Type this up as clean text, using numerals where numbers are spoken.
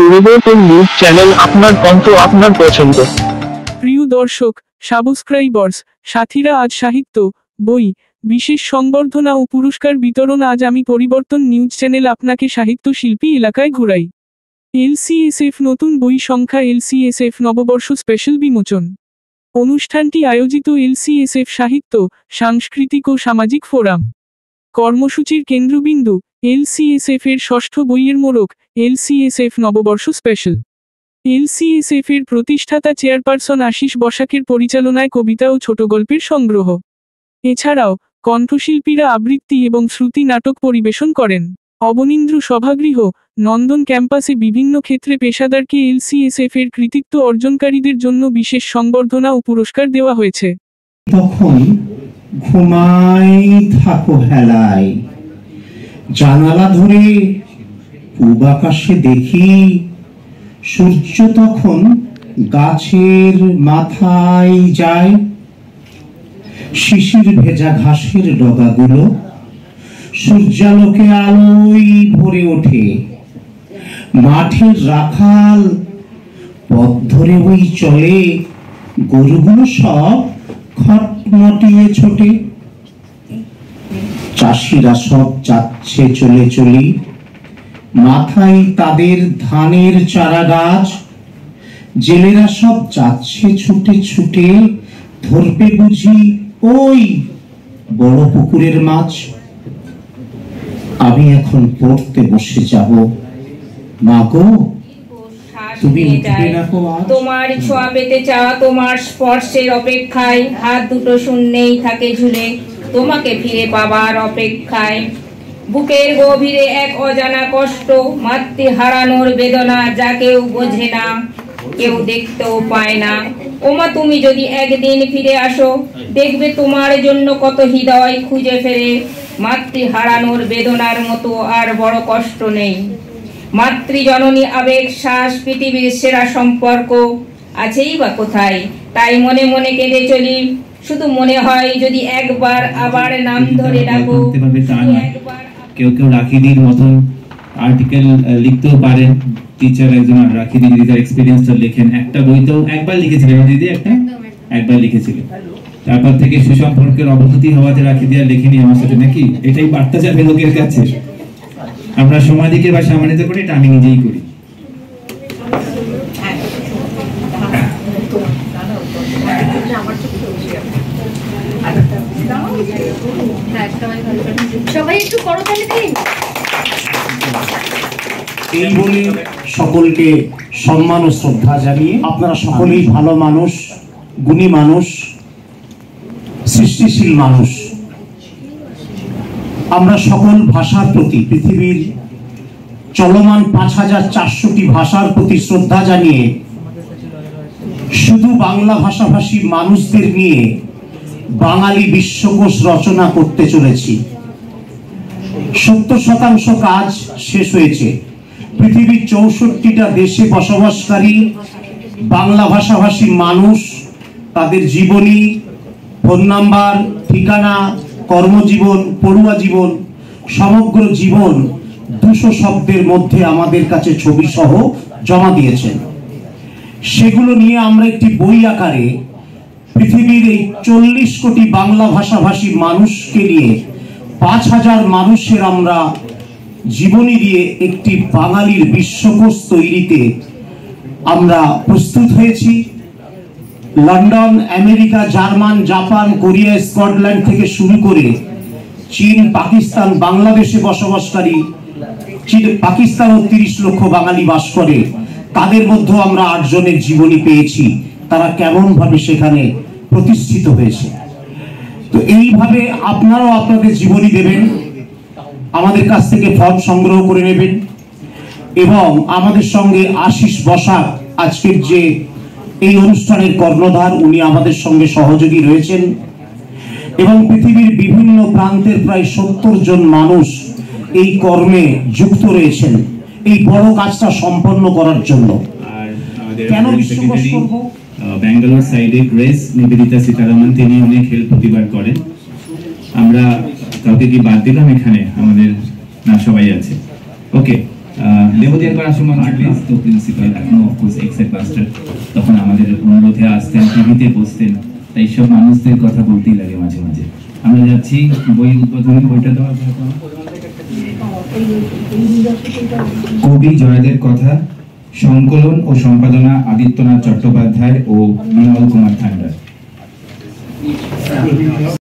পরিবর্তন news channel, আপনার কণ্ঠ, আপনার পছন্দ। প্রিয় দর্শক, সাবস্ক্রাইবার্স, সাথীরা, আজ সাহিত্য, বই, বিশেষ সংবর্ধনা ও পুরস্কার বিতরণ। আজ আমি পরিবর্তন নিউজ চ্যানেল আপনাকে সাহিত্য শিল্পী এলাকায় ঘুরাই। LCSF নতুন বই সংখ্যা, LCSF নববর্ষ স্পেশাল বিমোচন। অনুষ্ঠানটি আয়োজিত LCSF সাহিত্য, সাংস্কৃতিক ও সামাজিক ফোরাম। কর্মসূচির কেন্দ্রবিন্দু LCSF এর ষষ্ঠ বইয়ের মোড়ক, LCSF নববর্ষ স্পেশাল। LCSF এর প্রতিষ্ঠাতা চেয়ারপারসন আশিস বসাকের পরিচালনায় কবিতা ও ছোট গল্পের সংগ্রহ। এছাড়াও কণ্ঠশিল্পীরা আবৃত্তি এবং শ্রুতি নাটক পরিবেশন করেন। অবনীন্দ্র সভাগৃহ, নন্দন ক্যাম্পাসে বিভিন্ন ক্ষেত্রে পেশাদারকে LCSF এর কৃতিত্ব অর্জনকারীদের জন্য বিশেষ সংবর্ধনা ও পুরস্কার দেওয়া হয়েছে। তখন ঘুমাই থাকো হেলায়, জানালা ধরে পূব আকাশে দেখি সূর্য তখন গাছের মাথায় যায়। শিশির ভেজা ঘাসের ডগাগুলো সূর্যালোকে আলোয় ভরে ওঠে। মাঠের রাখাল পথ ধরে ওই চলে, গরুগুলো সব খটমটিয়ে ছোটে। চাষিরা সব যাচ্ছে চলে চলি, মাথায় তাদের ধানের চারা গাছ। জেলেরা সব যাচ্ছে ছুটে ছুটে, ধরবে বুঝি ওই বড় পুকুরের মাছ। আমি এখন পড়তে বসে যাব, মাগো তুমি উঠবে না গো আজ। তোমার ছোঁয়া পেতে চাওয়া, তোমার স্পর্শের অপেক্ষায় হাত দুটো শূন্যেই থাকে ঝুলে, তোমাকে ফিরে পাবার অপেক্ষায়। বুকের গভীরে এক অজানা কষ্ট, মাতৃ হারানোর বেদনা, যা কেউ বোঝে না, কেউ দেখতেও পায় না। ওমা তুমি যদি একদিন ফিরে আসো, দেখবে তোমার জন্য কত হৃদয় খুঁজে ফেরে। মাতৃ হারানোর বেদনার মতো আর বড় কষ্ট নেই। মাতৃজননী আবেগ শ্বাস, পৃথিবীর সেরা সম্পর্ক আছেই বা কোথায়। তাই মনে মনে কেঁদে চলি, শুধু মনে হয় যদি একবার আবার নাম ধরে ডাকো। কেউ কেউ রাখিদির মতন আর্টিকেল লিখতেও পারেন। টিচার একজন রাখিদি যদি তার এক্সপিরিয়েন্সটা লেখেন, একটা বইতেও একবার লিখেছিলেন দিদি, একবার লিখেছিলেন। তারপর থেকে সুসম্পর্কের অবনতি হওয়াতে রাখিদি আর লেখেনি আমার সাথে, নাকি? এটাই বার্তা যাবে লোকের কাছে। আমরা সমাধিকে বা সম্মানিত করি, এটা আমি নিজেই করি। সবাই একটু করতালি দিন। এই বলে সকলকে সম্মান ও শ্রদ্ধা জানিয়ে, আপনারা সকলেই ভালো মানুষ, গুণী মানুষ, সৃষ্টিশীল মানুষ। আমরা সকল ভাষার প্রতি, পৃথিবীর চলমান ৫,৪০০টি ভাষার প্রতি শ্রদ্ধা জানিয়ে শুধু বাংলা ভাষাভাষী মানুষদের নিয়ে বাঙালি বিশ্বকোষ রচনা করতে চলেছি। ৭০% কাজ শেষ হয়েছে। পৃথিবীর ৬৪টা দেশে বসবাসকারী বাংলা ভাষাভাষী মানুষ তাদের জীবনী, ফোন নাম্বার, ঠিকানা, কর্মজীবন, পড়ুয়া জীবন, সমগ্র জীবন ২০০ শব্দের মধ্যে আমাদের কাছে ছবি সহ জমা দিয়েছেন। সেগুলো নিয়ে আমরা একটি বই আকারে পৃথিবীর এই ৪০ কোটি বাংলা ভাষাভাষী মানুষকে নিয়ে ৫,০০০ মানুষের আমরা জীবনী দিয়ে একটি বাঙালির বিশ্বকোষ তৈরিতে আমরা প্রস্তুত হয়েছি। London, America, German, Japan, Korea, Scotland থেকে শুরু করে চীন, পাকিস্তান, বাংলাদেশে বসবাসকারী, পাকিস্তানও ৩০ লক্ষ বাঙালি বাস করে। তাদের মধ্যে আমরা ৮ জনের জীবনী পেয়েছি, তারা কেমন ভাবে সেখানে প্রতিষ্ঠিত হয়েছে। তো এইভাবে আপনারাও আপনাদের জীবনী দেবেন, আমাদের কাছ থেকে ফর্ম সংগ্রহ করে নেবেন। এবং আমাদের সঙ্গে আশিস বসাক আজকের যে এই অনুষ্ঠানের কর্ণধার, উনি আমাদের সঙ্গে সহযোগী রয়েছেন। এবং পৃথিবীর বিভিন্ন প্রান্তের প্রায় ৭০ জন মানুষ এই কর্মে যুক্ত রয়েছেন এই বড় কাজটা সম্পন্ন করার জন্য। কেন বিশ্বকোষ করব? ব্যাঙ্গালোর সাইডে গ্রেস নিবেদিতা সীতারামন, তিনি অনেক হেল্প প্রতিবার করেন। আমরা কাউকে কি বাদ দিলাম? এখানে আমাদের না, সবাই আছে। ওকে, লেবুদি একবার আসুন মঞ্চে প্লিজ। তো প্রিন্সিপাল এখনো অফকোর্স এক্স হেডমাস্টার, তখন আমাদের অনুরোধে আসতেন, টিভিতে বসতেন, তাই সব মানুষদের কথা বলতেই লাগে মাঝে মাঝে। আমরা যাচ্ছি বই উদ্বোধনী, বইটা দেওয়া কবি জয়দের কথা, সংকলন ও সম্পাদনা আদিত্যনাথ চট্টোপাধ্যায় ও মৃণাল কুমার ঠান্ডার।